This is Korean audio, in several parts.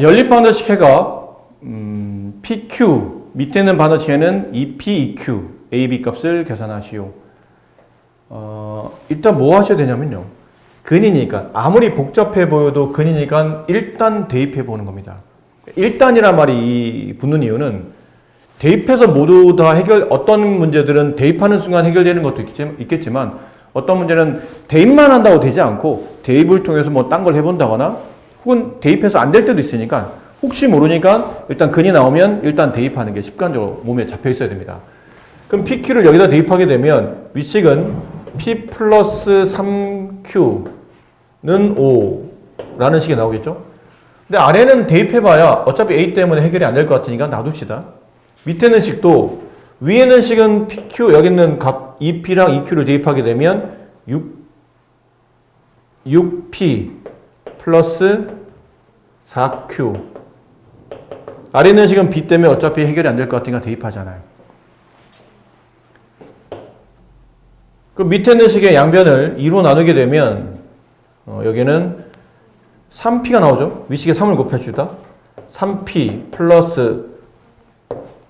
연립 반어식 해가 PQ, 밑에 있는 반어식 해는 EP, EQ, AB 값을 계산하시오. 일단 뭐 하셔야 되냐면요. 근이니까 아무리 복잡해 보여도 근이니까 일단 대입해 보는 겁니다. 일단이란 말이 붙는 이유는 대입해서 모두 다 어떤 문제들은 대입하는 순간 해결되는 것도 있겠지만 어떤 문제는 대입만 한다고 되지 않고 대입을 통해서 뭐 딴 걸 해본다거나 혹은 대입해서 안 될 때도 있으니까 혹시 모르니까 일단 근이 나오면 일단 대입하는 게 습관적으로 몸에 잡혀 있어야 됩니다. 그럼 PQ를 여기다 대입하게 되면 위식은 P 플러스 3Q는 5라는 식이 나오겠죠? 근데 아래는 대입해봐야 어차피 A 때문에 해결이 안 될 것 같으니까 놔둡시다. 밑에는 식도 위에는 식은 PQ, 여기 있는 값 EP랑 EQ를 대입하게 되면 6P 플러스 4Q 아래 있는 식은 B 때문에 어차피 해결이 안 될 것 같으니까 대입하잖아요. 그 밑에 있는 식의 양변을 2로 나누게 되면 여기는 3P가 나오죠. 위식에 3을 곱해주다. 3P 플러스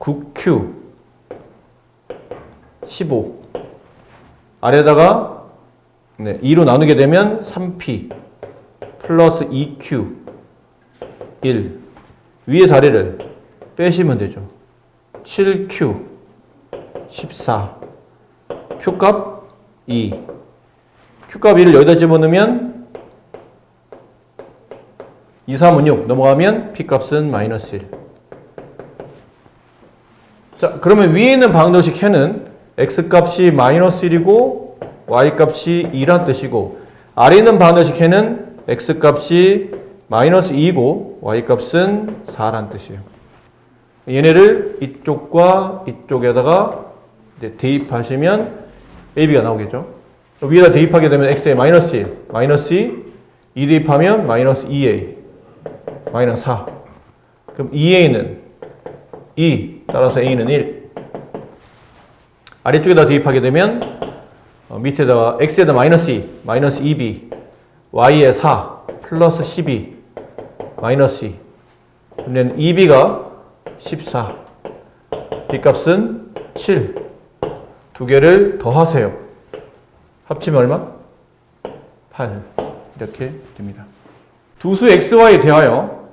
9Q 15 아래다가 2로 나누게 되면 3P 플러스 2Q 1 위에서 아래를 빼시면 되죠. 7Q 14 Q값 2 Q값 2를 여기다 집어넣으면 2, 3은 6 넘어가면 P값은 마이너스 1. 자, 그러면 위에 있는 방정식 해는 X값이 마이너스 1이고 Y값이 2란 뜻이고 아래 있는 방정식 해는 X값이 마이너스 2이고 Y값은 4란 뜻이에요. 얘네를 이쪽과 이쪽에다가 대입하시면 AB가 나오겠죠. 위에다 대입하게 되면 X에 마이너스 1, 마이너스 2 대입하면 마이너스 2A, 마이너스 4. 그럼 2A는 2, 따라서 A는 1. 아래쪽에다 대입하게 되면 밑에다가 X에다 마이너스 2, 마이너스 2B, Y에 4, 플러스 12, 마이너스 2. 그러면 2B가 14, B값은 7. 두 개를 더하세요. 합치면 얼마? 8. 이렇게 됩니다. 두수 XY에 대하여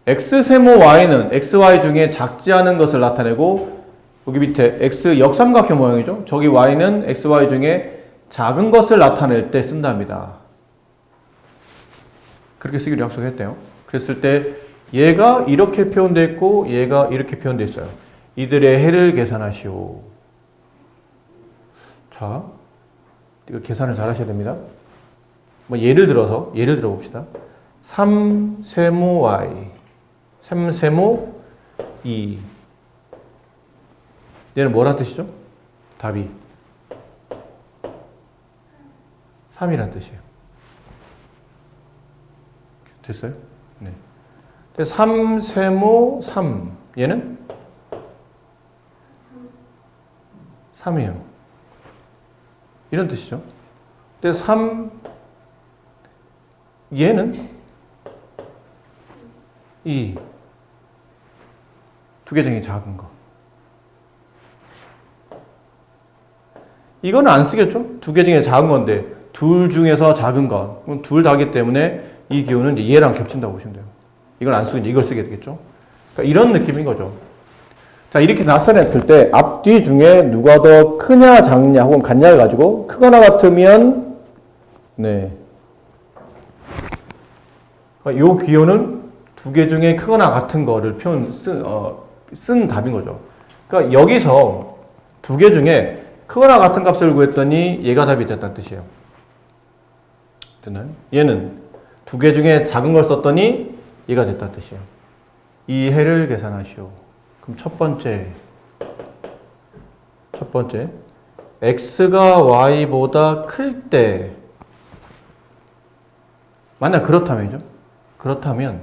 X세모 Y는 XY 중에 작지 않은 것을 나타내고 여기 밑에 X 역삼각형 모양이죠. 저기 Y는 XY 중에 작은 것을 나타낼 때 쓴답니다. 그렇게 쓰기로 약속했대요. 그랬을 때 얘가 이렇게 표현되어 있고 얘가 이렇게 표현되어 있어요. 이들의 해를 계산하시오. 자, 이거 계산을 잘 하셔야 됩니다. 뭐 예를 들어 봅시다. 3세모 Y 3세모 2 얘는 뭐란 뜻이죠? 답이 3이란 뜻이에요. 됐어요? 네. 3세모 3 얘는 3이에요. 이런 뜻이죠. 근데 3 얘는 2 두 개 중에 작은 거. 이거는 안 쓰겠죠? 두 개 중에 작은 건데 둘 중에서 작은 것. 둘 다기 때문에 이 기호는 이제 얘랑 겹친다고 보시면 돼요. 이건 안 쓰고 이제 이걸 쓰게 되겠죠? 그러니까 이런 느낌인 거죠. 자, 이렇게 나타냈을 때 앞뒤 중에 누가 더 크냐 작냐 혹은 같냐를 가지고 크거나 같으면 이 기호는 두 개 중에 크거나 같은 거를 쓴 답인 거죠. 그러니까 여기서 두 개 중에 크거나 같은 값을 구했더니 얘가 답이 됐다는 뜻이에요. 됐나요? 얘는 두 개 중에 작은 걸 썼더니 얘가 됐다는 뜻이에요. 이 해를 계산하시오. 그럼 첫 번째 x가 y보다 클 때 만약 그렇다면요. 그렇다면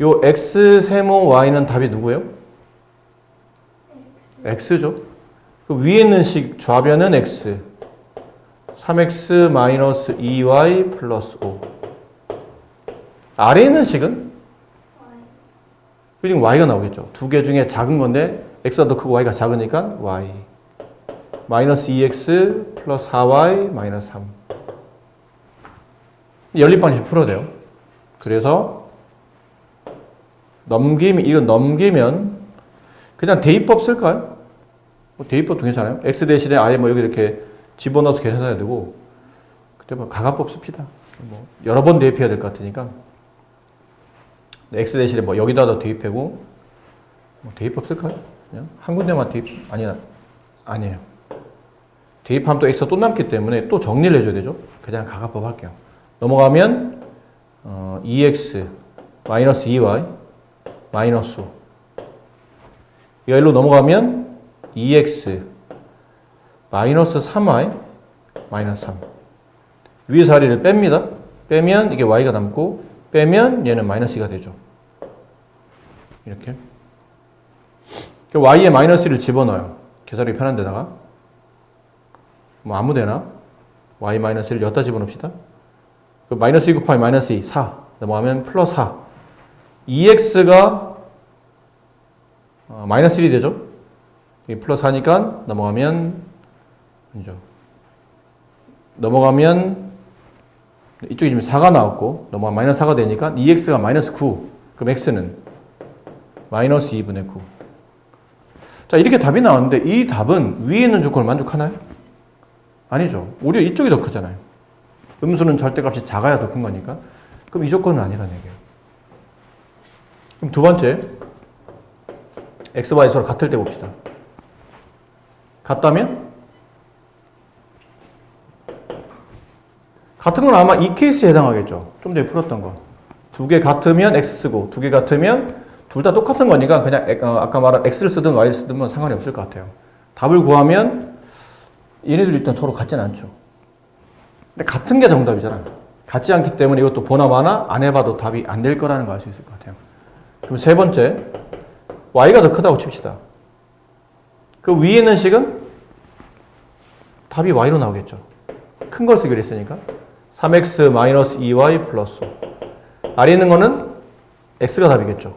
요 x세모 y는 답이 누구예요? x죠. 그 위에 있는 식 좌변은 x 3x-2y 플러스 5 아래에 있는 식은 그리고 y가 나오겠죠. 두 개 중에 작은 건데 x가 더 크고 y가 작으니까 y. 마이너스 2x 플러스 4y 마이너스 3. 연립 방식 풀어야 돼요. 그래서 이거 넘기면 그냥 대입법 쓸까요? 대입법도 괜찮아요. x 대신에 아예 뭐 여기 이렇게 집어넣어서 계산해야 되고, 그때 뭐 가간법 씁시다. 뭐 여러 번 대입해야 될 것 같으니까. x 대신에 뭐 여기다가 대입하고, 뭐 대입법 쓸까요? 그냥 한 군데만 대입, 아니에요. 대입하면 또 x가 또 남기 때문에 또 정리를 해줘야 되죠. 그냥 가간법 할게요. 넘어가면 2x 마이너스 2y 마이너스 5. 이거 일로 넘어가면 2x 마이너스 3y 마이너스 3. 위에 자리를 뺍니다. 빼면 이게 y가 남고, 빼면 얘는 마이너스 2가 되죠. 이렇게. y에 마이너스 1을 집어넣어요. 계산하기 편한 데다가. 뭐 아무 데나 y 마이너스 1을 여기다 집어넣읍시다. 마이너스 2 곱하기 마이너스 2, 4. 넘어가면 플러스 4. 2x가 마이너스 1이 되죠. 플러스 4니까 넘어가면 이쪽에 지금 4가 나왔고, 넘어가면 마이너스 4가 되니까 2x가 마이너스 9. 그럼 x는 마이너스 2분의 9. 자, 이렇게 답이 나왔는데 이 답은 위에 있는 조건을 만족하나요? 아니죠. 오히려 이쪽이 더 크잖아요. 음수는 절대값이 작아야 더 큰 거니까. 그럼 이 조건은 아니라는 얘기예요. 그럼 두 번째, x, y 서로 같을 때 봅시다. 같다면? 같은 건 아마 이 케이스에 해당하겠죠. 좀 전에 풀었던 거. 두 개 같으면 x 쓰고, 두 개 같으면 둘 다 똑같은 거니까 그냥 아까 말한 x를 쓰든 y를 쓰든 뭐 상관이 없을 것 같아요. 답을 구하면 얘네들 일단 서로 같지는 않죠. 근데 같은 게 정답이잖아. 같지 않기 때문에 이것도 보나 마나 안 해봐도 답이 안 될 거라는 걸 알 수 있을 것 같아요. 그럼 세 번째, y가 더 크다고 칩시다. 그 위에 있는 식은 답이 y로 나오겠죠. 큰 걸 쓰기로 했으니까 3x 마이너스 2y 플러스 5. 아래 있는 거는 x가 답이겠죠.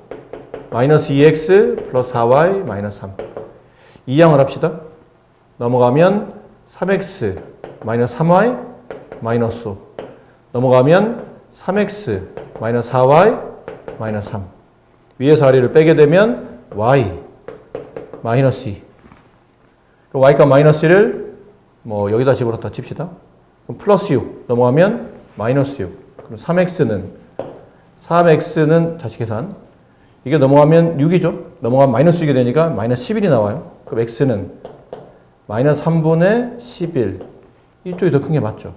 마이너스 2x 플러스 4y 마이너스 3. 이항을 합시다. 넘어가면 3x 마이너스 3y 마이너스 5. 넘어가면 3x 마이너스 4y 마이너스 3. 위에서 아래를 빼게 되면 y 마이너스 2. y가 마이너스 1을 뭐 여기다 집어넣다 칩시다. 그럼 플러스 6 넘어가면 마이너스 6. 그럼 3x는 다시 계산. 이게 넘어가면 6이죠. 넘어가면 마이너스 6이 되니까 마이너스 11이 나와요. 그럼 x는 마이너스 3분의 11. 이쪽이 더 큰 게 맞죠.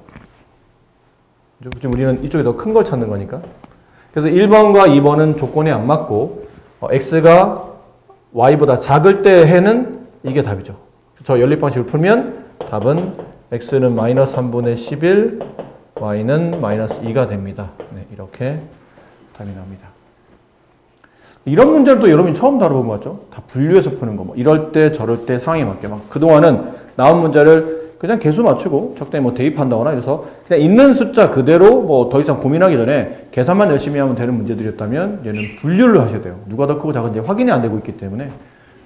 지금 우리는 이쪽이 더 큰 걸 찾는 거니까. 그래서 1번과 2번은 조건이 안 맞고 x가 y보다 작을 때 해는 이게 답이죠. 저 연립 방식을 풀면 답은 x는 마이너스 3분의 11, y는 마이너스 2가 됩니다. 네, 이렇게 답이 나옵니다. 이런 문제를 또 여러분이 처음 다뤄본 것 같죠? 다 분류해서 푸는 거. 뭐 이럴 때 저럴 때 상황에 맞게 막 그동안은 나온 문제를 그냥 개수 맞추고 적당히 뭐 대입한다거나 해서 그냥 있는 숫자 그대로 뭐 더 이상 고민하기 전에 계산만 열심히 하면 되는 문제들이었다면 얘는 분류를 하셔야 돼요. 누가 더 크고 작은지 확인이 안 되고 있기 때문에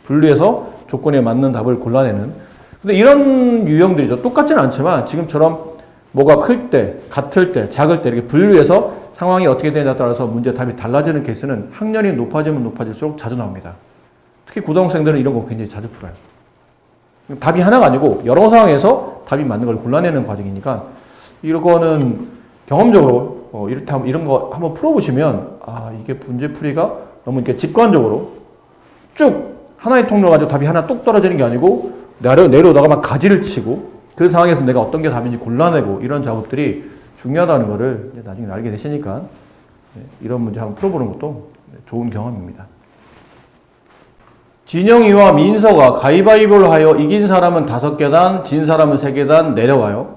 분류해서 조건에 맞는 답을 골라내는. 근데 이런 유형들이죠. 똑같지는 않지만 지금처럼 뭐가 클 때, 같을 때, 작을 때 이렇게 분류해서 상황이 어떻게 되냐에 따라서 문제 답이 달라지는 케이스는 학년이 높아지면 높아질수록 자주 나옵니다. 특히 고등학생들은 이런 거 굉장히 자주 풀어요. 답이 하나가 아니고 여러 상황에서 답이 맞는 걸 골라내는 과정이니까 이거는 경험적으로 이런 거 한번 풀어보시면 이게 문제 풀이가 너무 이렇게 직관적으로 쭉 하나의 통로 가지고 답이 하나 뚝 떨어지는 게 아니고 내려오다가 막 가지를 치고 그 상황에서 내가 어떤 게 답인지 골라내고 이런 작업들이 중요하다는 거를 나중에 알게 되시니까 이런 문제 한번 풀어보는 것도 좋은 경험입니다. 진영이와 민서가 가위바위보를 하여 이긴 사람은 5계단, 진 사람은 3계단 내려와요.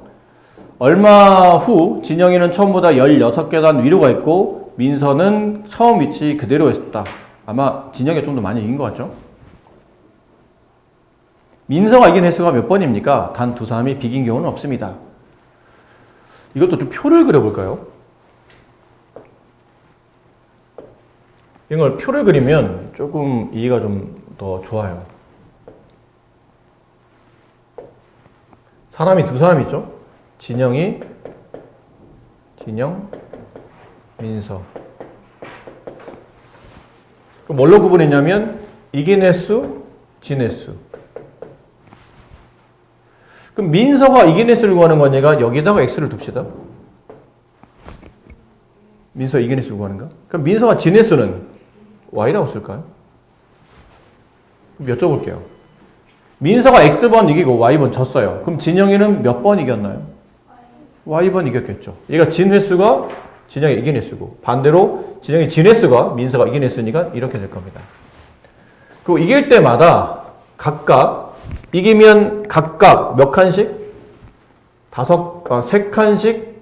얼마 후 진영이는 처음보다 16계단 위로 가 있고 민서는 처음 위치 그대로 했다. 아마 진영이가 좀 더 많이 이긴 것 같죠? 민서가 이긴 횟수가 몇 번입니까? 단 두 사람이 비긴 경우는 없습니다. 이것도 좀 표를 그려볼까요? 이걸 표를 그리면 조금 이해가 좀 더 좋아요. 사람이 두 사람 있죠? 진영, 민서. 그럼 뭘로 구분했냐면 이긴횟수, 진횟수. 그럼 민서가 이긴횟수를 구하는 거니까 여기다가 x를 둡시다. 민서 이긴횟수를 구하는가? 그럼 민서가 진횟수는 y라고 쓸까요? 그럼 여쭤볼게요. 민서가 x번 이기고 y번 졌어요. 그럼 진영이는 몇 번 이겼나요? y번 이겼겠죠. 얘가 진횟수가 진영이 이긴횟수고, 반대로 진영이 진횟수가 민서가 이긴횟수니까 이렇게 될 겁니다. 그리고 이길 때마다 각각 이기면 각각 몇 칸씩? 다섯 칸씩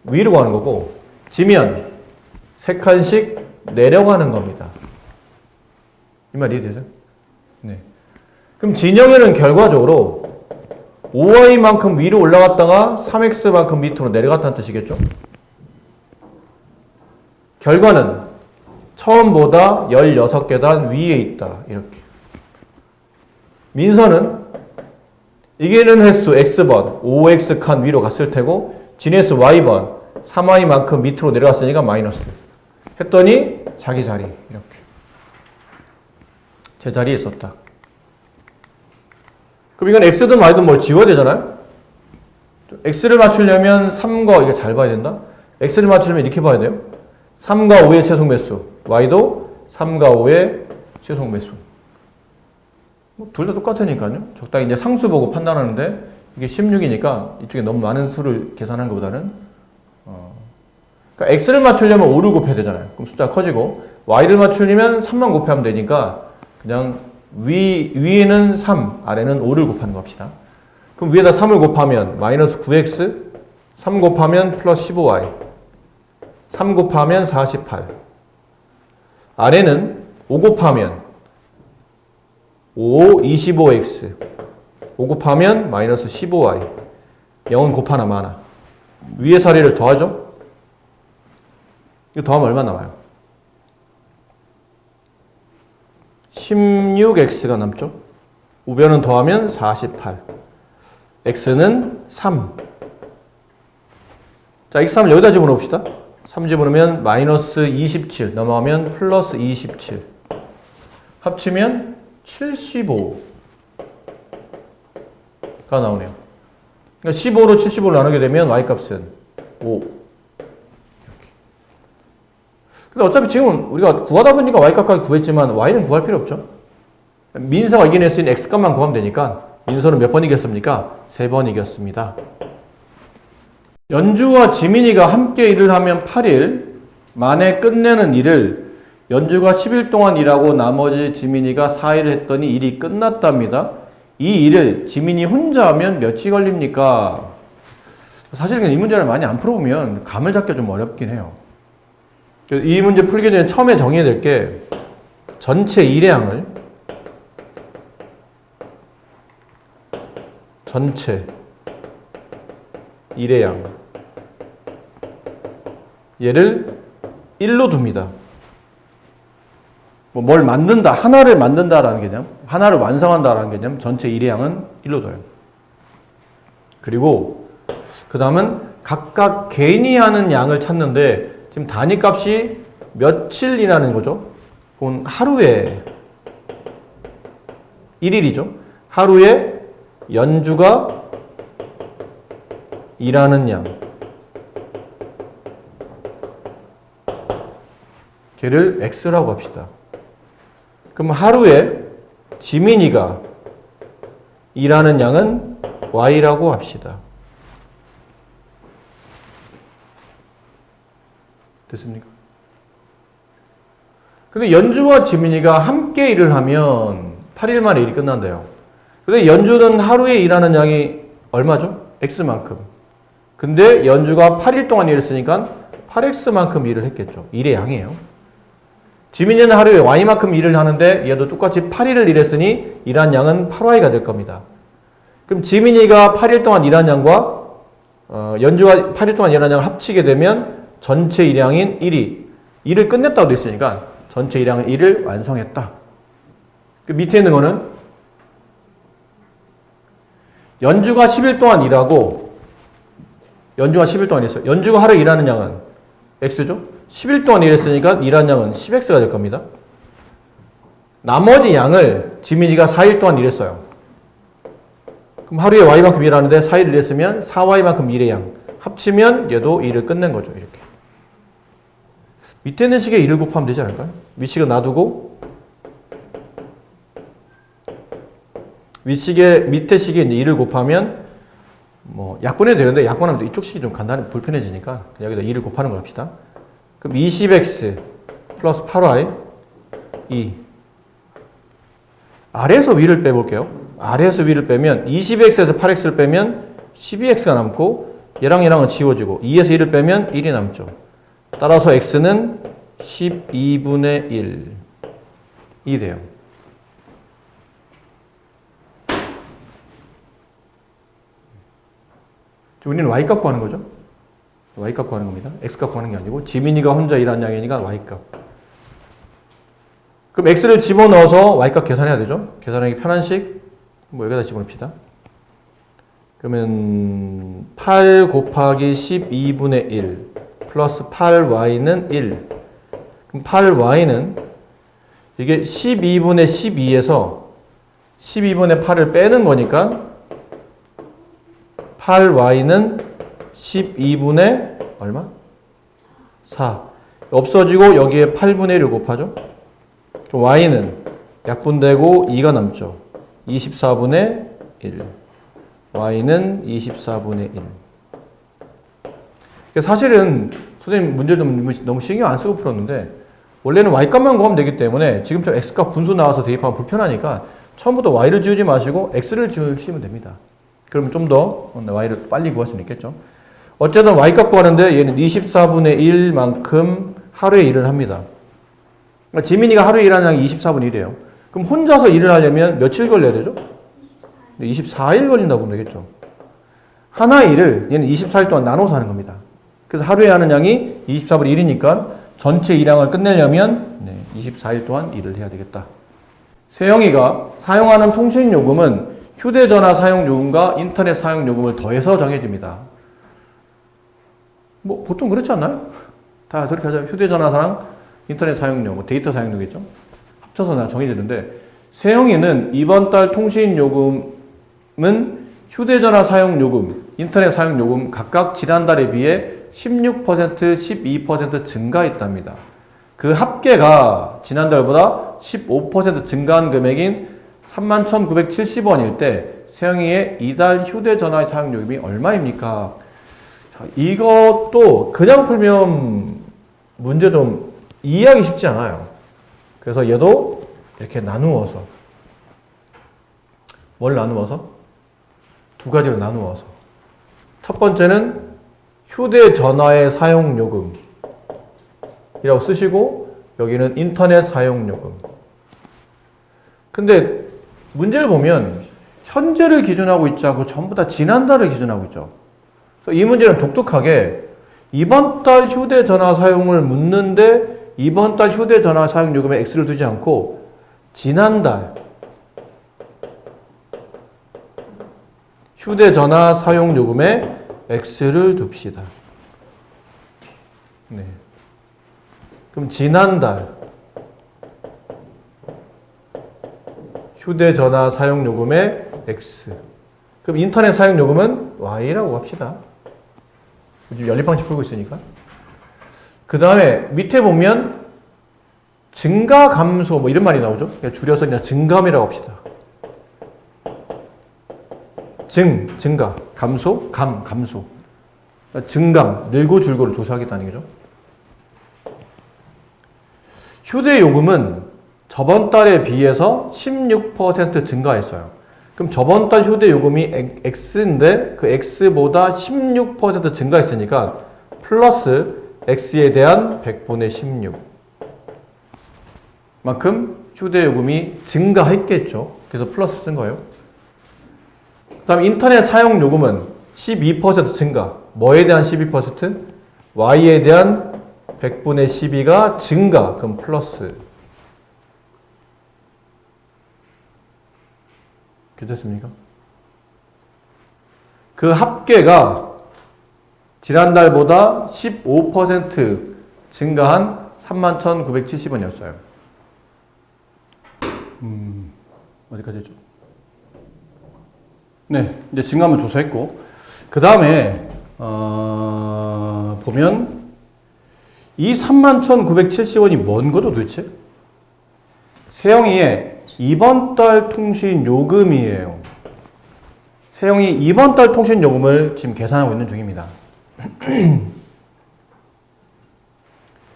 위로 가는 거고, 지면 세 칸씩 내려가는 겁니다. 이 말 이해되죠? 네. 그럼 진영이는 결과적으로 5y만큼 위로 올라갔다가 3x만큼 밑으로 내려갔다는 뜻이겠죠? 결과는 처음보다 16계단 위에 있다. 이렇게. 민서는 이기는 횟수 x번 5x칸 위로 갔을 테고 진횟수 y번 3y만큼 밑으로 내려갔으니까 마이너스 했더니 자기 자리 이렇게 제자리에 있었다. 그럼 이건 x든 y든 뭘 지워야 되잖아요? x를 맞추려면 3과 이거 잘 봐야 된다. x를 맞추려면 이렇게 봐야 돼요. 3과 5의 최소 매수, y도 3과 5의 최소 매수. 둘 다 똑같으니까요. 적당히 이제 상수 보고 판단하는데 이게 16이니까 이쪽에 너무 많은 수를 계산한 것보다는 그러니까 x를 맞추려면 5를 곱해야 되잖아요. 그럼 숫자가 커지고 y를 맞추려면 3만 곱하면 되니까 그냥 위에는 3, 아래는 5를 곱하는 거 합시다. 그럼 위에다 3을 곱하면 마이너스 9x, 3 곱하면 플러스 15y, 3 곱하면 48. 아래는 5 곱하면 5, 25x, 5 곱하면 마이너스 15y, 0은 곱하나 마나. 위에 사례를 더하죠? 이거 더하면 얼마 남아요? 16x가 남죠? 우변은 더하면 48. x는 3. 자, x3을 여기다 집어넣읍시다. 3 집어넣으면 마이너스 27. 넘어가면 플러스 27. 합치면 75가 나오네요. 그러니까 15로 75를 나누게 되면 y값은 5. 근데 어차피 지금 우리가 구하다 보니까 y값까지 구했지만 y는 구할 필요 없죠. 민서가 이겨낼 수 있는 x값만 구하면 되니까 민서는 몇 번 이겼습니까? 3번 이겼습니다. 연주와 지민이가 함께 일을 하면 8일, 만에 끝내는 일을 연주가 10일 동안 일하고 나머지 지민이가 4일 했더니 일이 끝났답니다. 이 일을 지민이 혼자 하면 며칠 걸립니까? 사실 이 문제를 많이 안 풀어보면 감을 잡기가 좀 어렵긴 해요. 이 문제 풀기 전에 처음에 정해야 될 게 전체 일의 양을 전체 일의 양 얘를 1로 둡니다. 뭘 만든다, 하나를 만든다라는 개념, 하나를 완성한다라는 개념, 전체 일의 양은 1로 둬요. 그리고 그 다음은 각각 개인이 하는 양을 찾는데 지금 단위값이 며칠이라는 거죠. 그건 하루에 1일이죠. 하루에 연주가 일하는 양 걔를 x라고 합시다. 그럼 하루에 지민이가 일하는 양은 y라고 합시다. 됐습니까? 근데 연주와 지민이가 함께 일을 하면 8일 만에 일이 끝난대요. 근데 연주는 하루에 일하는 양이 얼마죠? x만큼. 근데 연주가 8일 동안 일했으니까 8x만큼 일을 했겠죠. 일의 양이에요. 지민이는 하루에 y만큼 일을 하는데 얘도 똑같이 8일을 일했으니 일한 양은 8y가 될 겁니다. 그럼 지민이가 8일 동안 일한 양과 연주가 8일 동안 일한 양을 합치게 되면 전체 일량인 1이 일을 끝냈다고 돼 있으니까 전체 일량은 1을 완성했다. 그 밑에 있는 거는 연주가 10일 동안 일하고 연주가 10일 동안 일했어요. 연주가 하루 일하는 양은 X죠? 10일 동안 일했으니까 일한 양은 10X가 될 겁니다. 나머지 양을 지민이가 4일 동안 일했어요. 그럼 하루에 Y만큼 일하는데 4일 일했으면 4Y만큼 일의 양. 합치면 얘도 일을 끝낸 거죠. 이렇게. 밑에 있는 식에 1을 곱하면 되지 않을까요? 윗식은 놔두고 밑에 식에 이제 1을 곱하면 뭐 약분해도 되는데 약분하면 또 이쪽 식이 좀 간단히 불편해지니까 여기다 2를 곱하는 걸 합시다. 그럼 20x 플러스 8y 2 아래에서 위를 빼볼게요. 아래에서 위를 빼면 20x에서 8x를 빼면 12x가 남고 얘랑 얘랑은 지워지고 2에서 1을 빼면 1이 남죠. 따라서 x는 12분의 1이 돼요. 우리는 y값 구하는 거죠. y값 구하는 겁니다. x값 구하는 게 아니고 지민이가 혼자 일한 양이니까 y값. 그럼 x를 집어넣어서 y값 계산해야 되죠. 계산하기 편한 식 뭐 여기다 집어넣읍시다. 그러면 8 곱하기 12분의 1 플러스 8y는 1. 그럼 8y는 이게 12분의 12에서 12분의 8을 빼는 거니까 8y는 12분의 얼마? 4. 없어지고 여기에 8분의 1을 곱하죠. 그럼 y는 약분되고 2가 남죠. 24분의 1. y는 24분의 1. 사실은 선생님 문제 좀 너무 신경 안 쓰고 풀었는데 원래는 y값만 구하면 되기 때문에 지금처럼 x값 분수 나와서 대입하면 불편하니까 처음부터 y를 지우지 마시고 x를 지우시면 됩니다. 그러면 좀 더 y를 빨리 구할 수 있겠죠. 어쨌든 y값 구하는데 얘는 24분의 1만큼 하루에 일을 합니다. 그러니까 지민이가 하루에 일하는 양이 24분의 1이에요. 그럼 혼자서 일을 하려면 며칠 걸려야 되죠? 24일 걸린다고 보면 되겠죠. 하나의 일을 얘는 24일 동안 나눠서 하는 겁니다. 그래서 하루에 하는 양이 24분의 1이니까 전체 일량을 끝내려면 24일 동안 일을 해야 되겠다. 세영이가 사용하는 통신요금은 휴대전화 사용요금과 인터넷 사용요금을 더해서 정해집니다. 뭐 보통 그렇지 않나요? 다 그렇게 하죠. 휴대전화랑 인터넷 사용료, 데이터 사용료겠죠? 합쳐서 정해지는데 세영이는 이번 달 통신요금은 휴대전화 사용요금, 인터넷 사용요금 각각 지난달에 비해 16%, 12% 증가했답니다. 그 합계가 지난달보다 15% 증가한 금액인 31,970원일 때 세영이의 이달 휴대전화 사용요금이 얼마입니까? 자, 이것도 그냥 풀면 문제 좀 이해하기 쉽지 않아요. 그래서 얘도 이렇게 나누어서 뭘 나누어서? 두 가지로 나누어서 첫 번째는 휴대전화의 사용요금이라고 쓰시고 여기는 인터넷 사용요금. 근데 문제를 보면 현재를 기준하고 있지 않고 전부 다 지난달을 기준하고 있죠. 그래서 이 문제는 독특하게 이번 달 휴대전화 사용을 묻는데 이번 달 휴대전화 사용요금에 X를 두지 않고 지난달 휴대전화 사용요금에 X를 둡시다. 네. 그럼 지난달 휴대전화 사용요금에 X. 그럼 인터넷 사용요금은 Y라고 합시다. 지금 연립방식 풀고 있으니까. 그 다음에 밑에 보면 증가, 감소 뭐 이런 말이 나오죠. 그냥 줄여서 그냥 증감이라고 합시다. 증가, 감소, 감소. 증감, 늘고 줄고를 조사하겠다는 거죠. 휴대요금은 저번 달에 비해서 16% 증가했어요. 그럼 저번 달 휴대요금이 X인데 그 X보다 16% 증가했으니까 플러스 X에 대한 100분의 16 만큼 휴대요금이 증가했겠죠. 그래서 플러스 쓴 거예요. 그 다음 인터넷 사용요금은 12% 증가. 뭐에 대한 12%? Y에 대한 100분의 12가 증가. 그럼 플러스. 괜찮습니까? 그 합계가 지난달보다 15% 증가한 31,970원이었어요. 어디까지 했죠? 네, 이제 증가만 조사했고, 그 다음에 보면 이 31,970원이 뭔 거죠 도대체? 세영이의 이번 달 통신 요금이에요. 세영이 이번 달 통신 요금을 지금 계산하고 있는 중입니다.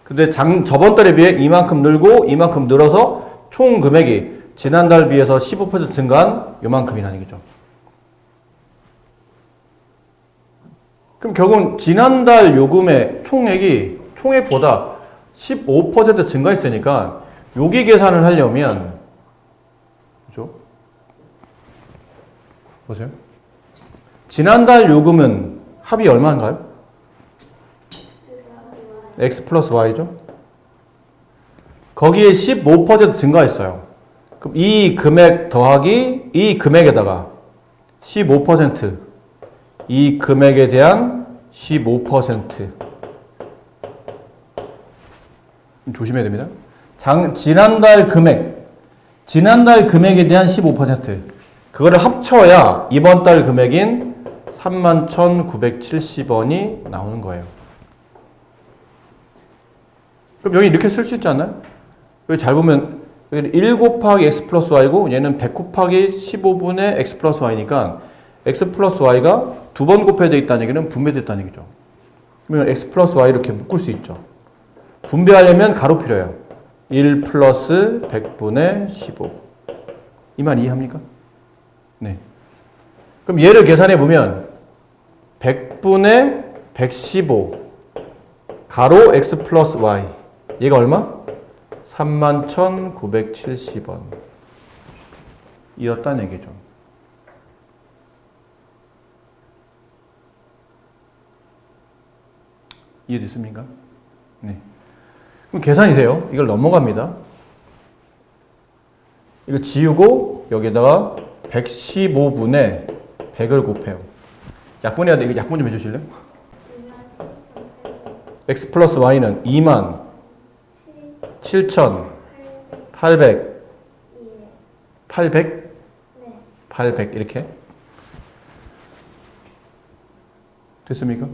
근데 저번 달에 비해 이만큼 늘고 이만큼 늘어서 총 금액이 지난달 비해서 15% 증가한 요만큼이라는 얘기죠. 그럼 결국은 지난달 요금의 총액보다 15% 증가했으니까 여기 계산을 하려면, 그죠? 보세요. 지난달 요금은 합이 얼마인가요? X 플러스 Y죠? 거기에 15% 증가했어요. 그럼 이 금액 더하기 이 금액에다가 15%, 이 금액에 대한 15%. 조심해야 됩니다. 지난달 금액에 대한 15%. 그거를 합쳐야 이번 달 금액인 31,970원이 나오는 거예요. 그럼 여기 이렇게 쓸 수 있지 않나요? 여기 잘 보면 1 곱하기 x 플러스 y고 얘는 100 곱하기 15분의 x 플러스 y니까 x 플러스 y가 두 번 곱해져 있다는 얘기는 분배됐다는 얘기죠. 그러면 x 플러스 y 이렇게 묶을 수 있죠. 분배하려면 가로 필요해요. 1 플러스 100분의 15. 이 말 이해합니까? 네. 그럼 얘를 계산해 보면 100분의 115 가로 x 플러스 y 얘가 얼마? 31,970원 이었다는 얘기죠. 이해됐습니까? 네. 그럼 계산이 돼요. 이걸 넘어갑니다. 이거 지우고 여기다가 115분에 100을 곱해요. 약분해야 돼. 이거 약분 좀 해주실래요? x 플러스 y는 27,800 800? 800 이렇게 됐습니까?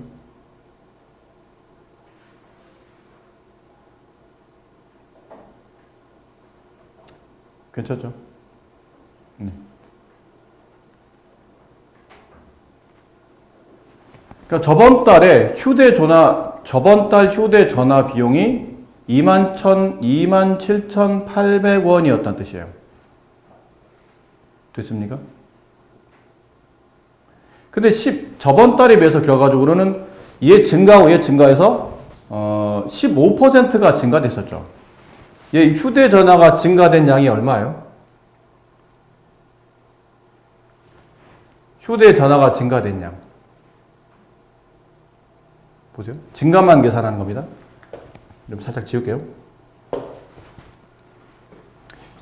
괜찮죠? 네. 그러니까 저번 달 휴대전화 비용이 27,800원이었다는 뜻이에요. 됐습니까? 근데 저번 달에 비해서 결과적으로는 얘 증가해서 15%가 증가됐었죠. 얘 휴대전화가 증가된 양이 얼마예요? 휴대전화가 증가된 양. 보세요. 증가만 계산하는 겁니다. 좀 살짝 지울게요.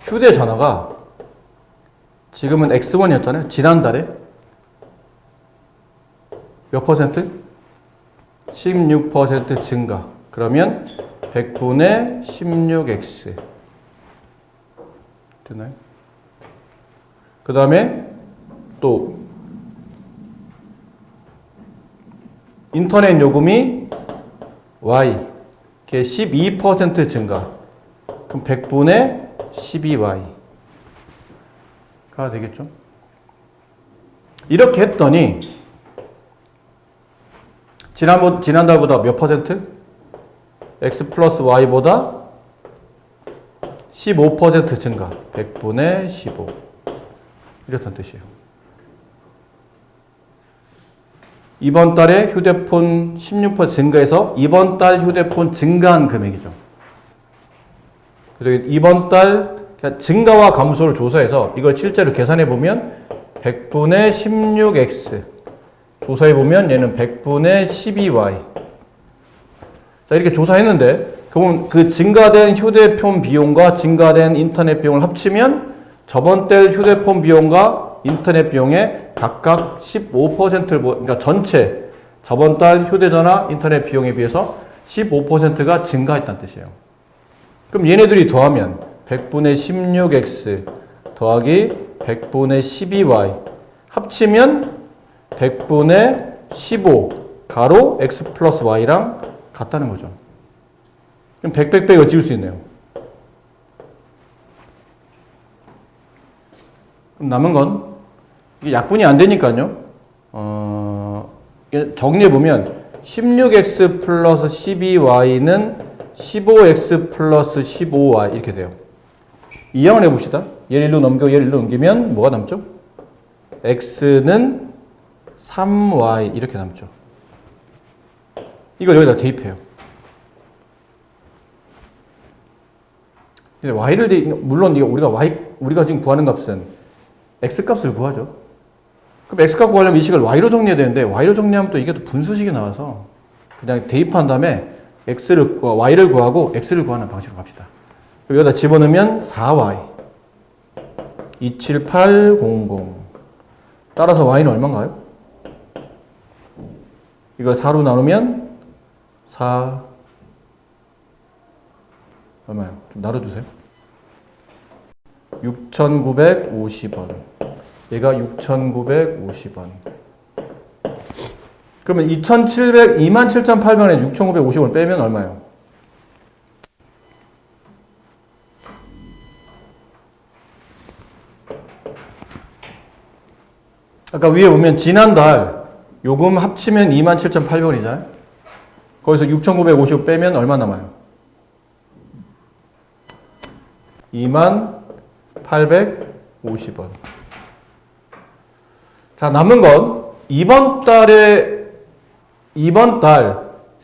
휴대전화가 지금은 X1이었잖아요. 지난달에 몇 퍼센트? 16% 증가. 그러면 100분의 16x 됐나요? 그 다음에 또 인터넷 요금이 y 이게 12% 증가. 그럼 100분의 12y가 되겠죠? 이렇게 했더니 지난달보다 몇 퍼센트? x 플러스 y보다 15% 증가. 100분의 15 이렇다는 뜻이에요. 이번 달에 휴대폰 16% 증가해서 이번 달 휴대폰 증가한 금액이죠. 그래서 이번 달 증가와 감소를 조사해서 이걸 실제로 계산해 보면 100분의 16x 조사해 보면 얘는 100분의 12y. 자, 이렇게 조사했는데, 그러면 그 증가된 휴대폰 비용과 증가된 인터넷 비용을 합치면 저번 달 휴대폰 비용과 인터넷 비용의 각각 15%를, 그러니까 전체 저번 달 휴대전화 인터넷 비용에 비해서 15%가 증가했다는 뜻이에요. 그럼 얘네들이 더하면 100분의 16x 더하기 100분의 12y 합치면 100분의 15 가로 x 플러스 y랑 같다는 거죠. 그럼 100, 100을 지울 수 있네요. 그럼 남은 건 이게 약분이 안 되니까요. 정리해보면 16x 플러스 12y는 15x 플러스 15y 이렇게 돼요. 이항을 해봅시다. 얘를 일로 넘기고 얘를 일로 넘기면 뭐가 남죠? x는 3y 이렇게 남죠. 이걸 여기다 대입해요. y를 물론 우리가 지금 구하는 값은 x 값을 구하죠. 그럼 x 값 구하려면 이 식을 y로 정리해야 되는데 y로 정리하면 또 이게 또 분수식이 나와서 그냥 대입한 다음에 y를 구하고 x를 구하는 방식으로 갑시다. 여기다 집어넣으면 4y 27800 따라서 y는 얼마인가요? 이걸 4로 나누면 4 얼마요? 좀 나눠주세요. 6,950원. 얘가 6,950원. 그러면 27,800원에 6,950원을 빼면 얼마예요? 아까 위에 보면 지난달 요금 합치면 27,800원이잖아요. 거기서 6,950원 빼면 얼마 남아요? 28,850원. 자, 남은 건 이번 달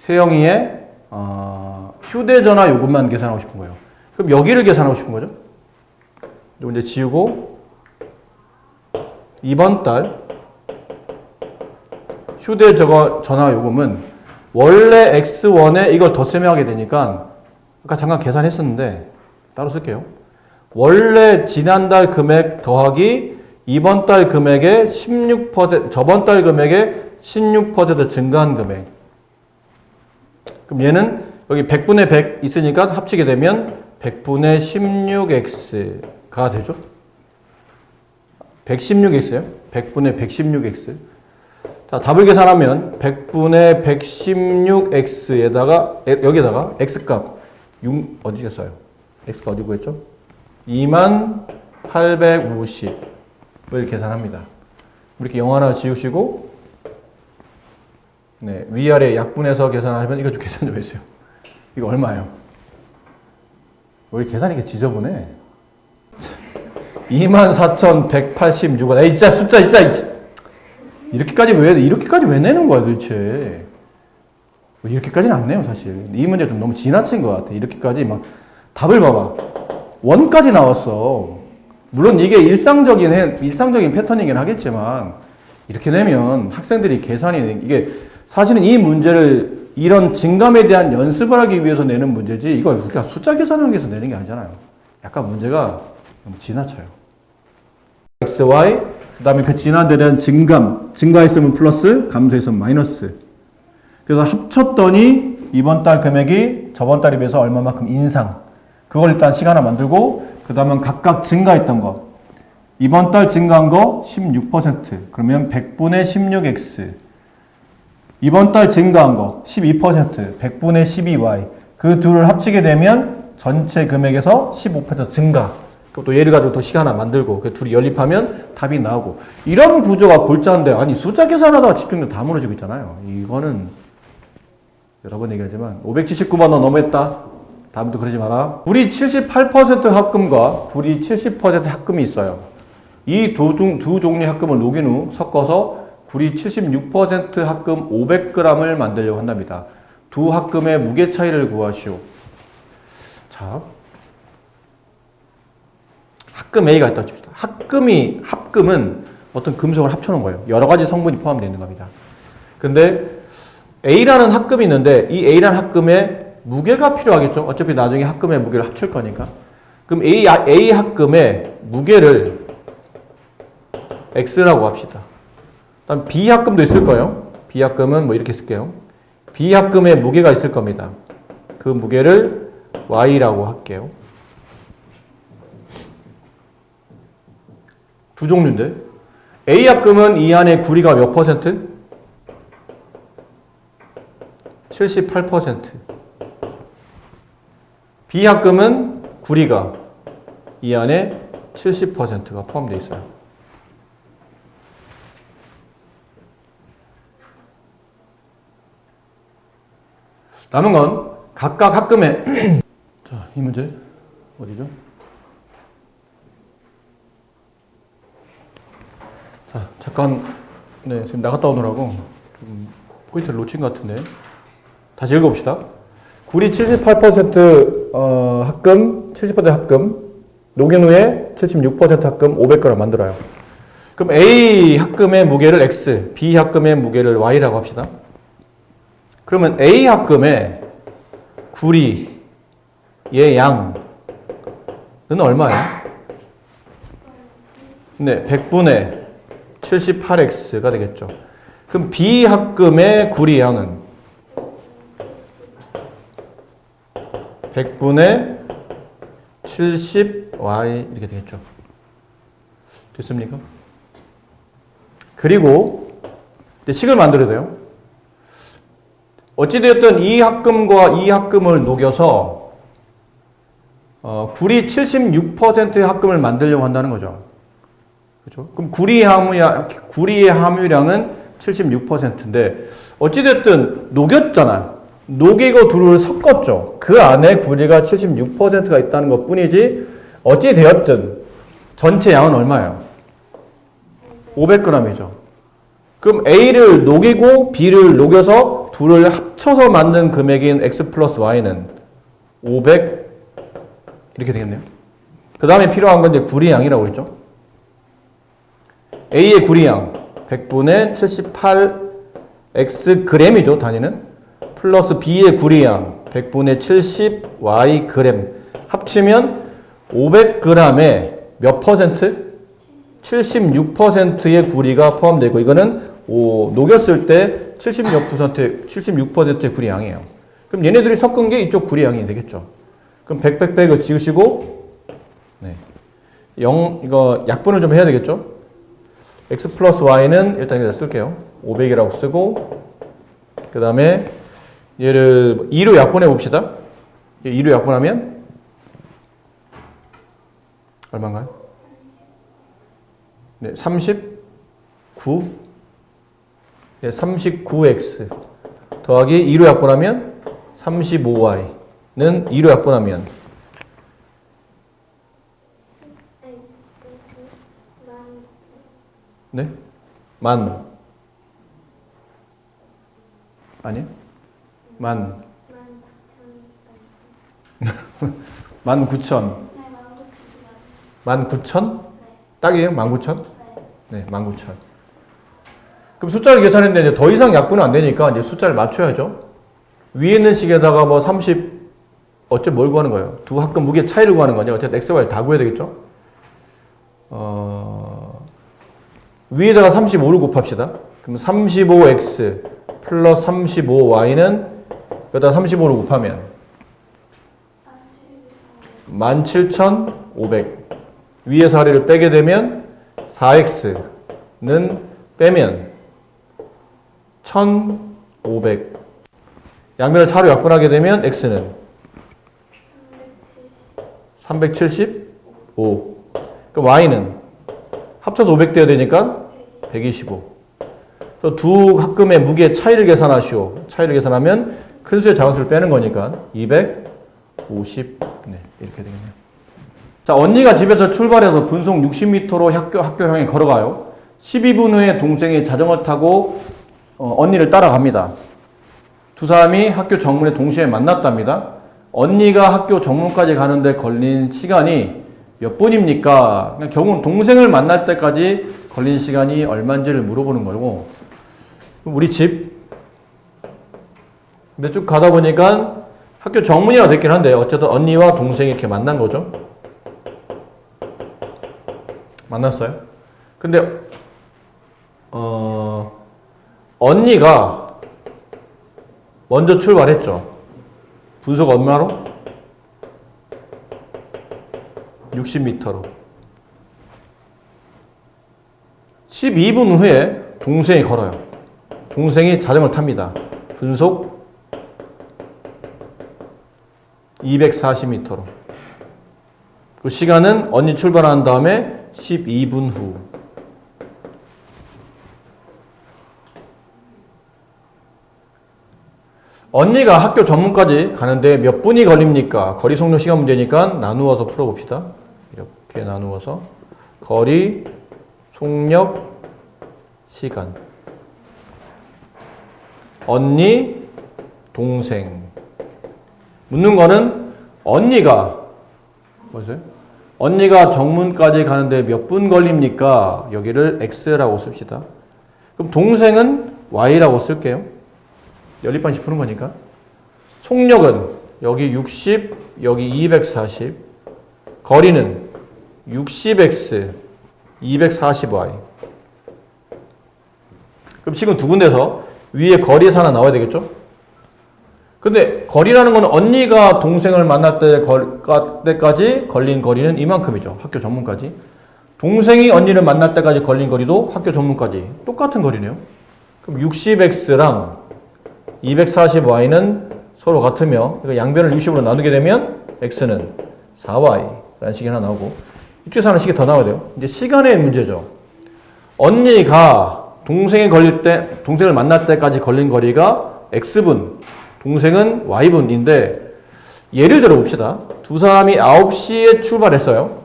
세영이의 휴대전화 요금만 계산하고 싶은 거예요. 그럼 여기를 계산하고 싶은 거죠. 이거 이제 지우고 이번 달 휴대전화 요금은 원래 X1에 이걸 덧셈하게 되니까 아까 잠깐 계산했었는데 따로 쓸게요. 원래 지난달 금액 더하기 이번 달 금액의 16%, 저번 달 금액의 16% 증가한 금액. 그럼 얘는 여기 100분의 100 있으니까 합치게 되면 100분의 16x가 되죠. 116x요. 100분의 116x. 자, 답을 계산하면 100분의 116x에다가 여기다가 x값 6 어디겠어요? x가 어디 구했죠? 28,850을 계산합니다. 이렇게 0 하나 지우시고 네, 위아래 약분해서 계산하면 이거 좀 계산 좀 해주세요. 이거 얼마예요? 우리 계산이 이렇게 지저분해. 24,186원. 에이, 진짜 숫자 진짜 이렇게까지 왜 내는 거야 도대체? 이렇게까지는 안 내요 사실. 이 문제 좀 너무 지나친 것 같아. 이렇게까지 막 답을 봐봐. 원까지 나왔어. 물론 이게 일상적인 패턴이긴 하겠지만 이렇게 내면 학생들이 계산이 이게 사실은 이 문제를 이런 증감에 대한 연습을 하기 위해서 내는 문제지 이거 우리가 숫자 계산하기 위해서 내는 게 아니잖아요. 약간 문제가 너무 지나쳐요. x, y 그 다음에 그 지나들은 증가했으면 플러스, 감소했으면 마이너스. 그래서 합쳤더니 이번 달 금액이 저번 달에 비해서 얼마만큼 인상. 그걸 일단 식 하나 만들고 그 다음은 각각 증가했던 거. 이번 달 증가한 거 16%. 그러면 100분의 16x. 이번 달 증가한 거 12%. 100분의 12y. 그 둘을 합치게 되면 전체 금액에서 15% 증가. 또 얘를 가지고 또 식 하나 만들고 그 둘이 연립하면 답이 나오고 이런 구조가 골자인데 아니 숫자 계산하다가 집중력 다 무너지고 있잖아요. 이거는 여러 번 얘기하지만 579번 너 너무했다. 다음부터 그러지 마라. 불이 78% 합금과 불이 70% 합금이 있어요. 이 두 종류의 합금을 녹인 후 섞어서 불이 76% 합금 500g을 만들려고 한답니다. 두 합금의 무게 차이를 구하시오. 자, 합금 A가 있다고 칩시다. 합금은 어떤 금속을 합쳐놓은 거예요. 여러 가지 성분이 포함되어 있는 겁니다. 근데 A라는 합금이 있는데 이 A라는 합금에 무게가 필요하겠죠. 어차피 나중에 합금의 무게를 합칠 거니까. 그럼 A 합금의 무게를 X라고 합시다. 다음 B 합금도 있을 거예요. B 합금은 뭐 이렇게 쓸게요. B 합금의 무게가 있을 겁니다. 그 무게를 Y라고 할게요. 두 종류인데 A 합금은 이 안에 구리가 몇 퍼센트? 78%. B 합금은 구리가 이 안에 70%가 포함되어 있어요. 남은 건 각각 합금의 자, 이 문제 어디죠? 자, 잠깐 네, 지금 나갔다 오느라고 좀 포인트를 놓친 것 같은데 다시 읽어봅시다. 구리 78% 합금, 70% 합금, 녹인 후에 76% 합금 500g 만들어요. 그럼 A 합금의 무게를 X, B 합금의 무게를 Y라고 합시다. 그러면 A 합금의 구리의 양은 얼마예요? 네, 100분의 78X가 되겠죠. 그럼 B 합금의 구리 양은 100분의 70Y 이렇게 되겠죠. 됐습니까? 그리고 식을 만들어야 돼요. 어찌되었든 이 합금과 이 합금을 녹여서 구리 76%의 합금을 만들려고 한다는 거죠. 그렇죠? 그럼 구리의 함유량은 76%인데 어찌됐든 녹였잖아요. 녹이고 둘을 섞었죠. 그 안에 구리가 76%가 있다는 것 뿐이지 어찌되었든 전체 양은 얼마예요? 500g이죠. 그럼 A를 녹이고 B를 녹여서 둘을 합쳐서 만든 금액인 X 플러스 Y는 500 이렇게 되겠네요. 그 다음에 필요한 건 이제 구리양이라고 했죠. A의 구리양 100분의 78X g이죠. 단위는. 플러스 B의 구리양 100분의 70Y g 합치면 500g에 몇 퍼센트? 76%의 구리가 포함되고 이거는 녹였을 때 76%의 구리양이에요. 그럼 얘네들이 섞은 게 이쪽 구리양이 되겠죠. 그럼 100을 지우시고 네. 이거 약분을 좀 해야 되겠죠. X 플러스 Y는 일단 여기다 쓸게요. 500이라고 쓰고 그 다음에 얘를 2로 약분해 봅시다. 2로 약분하면 얼마인가요? 네, 39 네, 39x 더하기 2로 약분하면 35y는 2로 약분하면 네? 아니요? 19,000 19,000? 딱이에요? 19,000? 네, 19,000. 그럼 숫자를 계산했는데 이제 더 이상 약분은 안 되니까 이제 숫자를 맞춰야죠. 위에 있는 식에다가 뭐 30, 어째 뭘 구하는 거예요? 두 합금 무게 차이를 구하는 거냐? 어쨌든 X, Y 다 구해야 되겠죠? 위에다가 35를 곱합시다. 그럼 35X 플러스 35Y는 여기다 35를 곱하면 17,500. 위에서 아래를 빼게 되면 4x는 빼면 1,500. 양면을 4로 약분하게 되면 x는 375. 그럼 y는 합쳐서 500 돼야 되니까 125. 두 합금의 무게 차이를 계산하시오. 차이를 계산하면 큰 수의 작은 수를 빼는 거니까 250. 네, 이렇게 되겠네요. 자, 언니가 집에서 출발해서 분속 60m로 학교 향해 걸어가요. 12분 후에 동생이 자전거 타고 언니를 따라갑니다. 두 사람이 학교 정문에 동시에 만났답니다. 언니가 학교 정문까지 가는데 걸린 시간이 몇 분입니까? 그러니까 결국은 동생을 만날 때까지 걸린 시간이 얼마인지를 물어보는 거고, 우리 집 근데 쭉 가다 보니까 학교 정문이라고 됐긴 한데 어쨌든 언니와 동생이 이렇게 만난 거죠. 만났어요. 근데 언니가 먼저 출발했죠. 분속 얼마로? 60m로. 12분 후에 동생이 걸어요. 동생이 자전거를 탑니다. 분속 240m로. 그 시간은 언니 출발한 다음에 12분 후. 언니가 학교 전문까지 가는데 몇 분이 걸립니까? 거리 속력 시간 문제니까 나누어서 풀어봅시다. 이렇게 나누어서 거리 속력 시간. 언니, 동생. 묻는 거는 언니가 뭐죠? 언니가 정문까지 가는데 몇 분 걸립니까? 여기를 X라고 씁시다. 그럼 동생은 Y라고 쓸게요. 연립반씩 푸는 거니까. 속력은 여기 60, 여기 240. 거리는 60X, 240Y. 그럼 지금 두 군데서 위에 거리에서 하나 나와야 되겠죠? 근데 거리라는 건 언니가 동생을 만날 때까지 걸린 거리는 이만큼이죠. 학교 전문까지. 동생이 언니를 만날 때까지 걸린 거리도 학교 전문까지 똑같은 거리네요. 그럼 60X랑 240Y는 서로 같으며 양변을 60으로 나누게 되면 X는 4Y라는 식이 하나 나오고 이쪽에서 하나 식이 더 나와야 돼요. 이제 시간의 문제죠. 언니가 동생을 만날 때까지 걸린 거리가 X분, 동생은 Y분인데 예를 들어 봅시다. 두 사람이 9시에 출발했어요.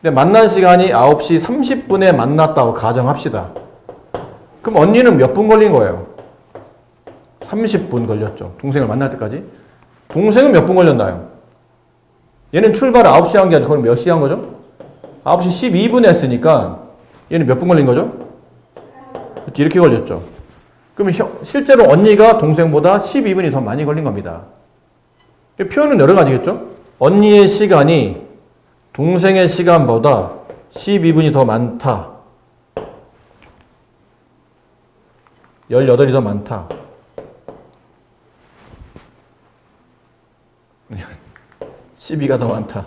근데 만난 시간이 9시 30분에 만났다고 가정합시다. 그럼 언니는 몇 분 걸린 거예요? 30분 걸렸죠. 동생을 만날 때까지. 동생은 몇 분 걸렸나요? 얘는 출발을 9시에 한 게 아니라 그럼 몇 시에 한 거죠? 9시 12분에 했으니까 얘는 몇 분 걸린 거죠? 이렇게 걸렸죠. 그러면 실제로 언니가 동생보다 12분이 더 많이 걸린 겁니다. 표현은 여러 가지겠죠? 언니의 시간이 동생의 시간보다 12분이 더 많다. 18이 더 많다. 12가 더 많다.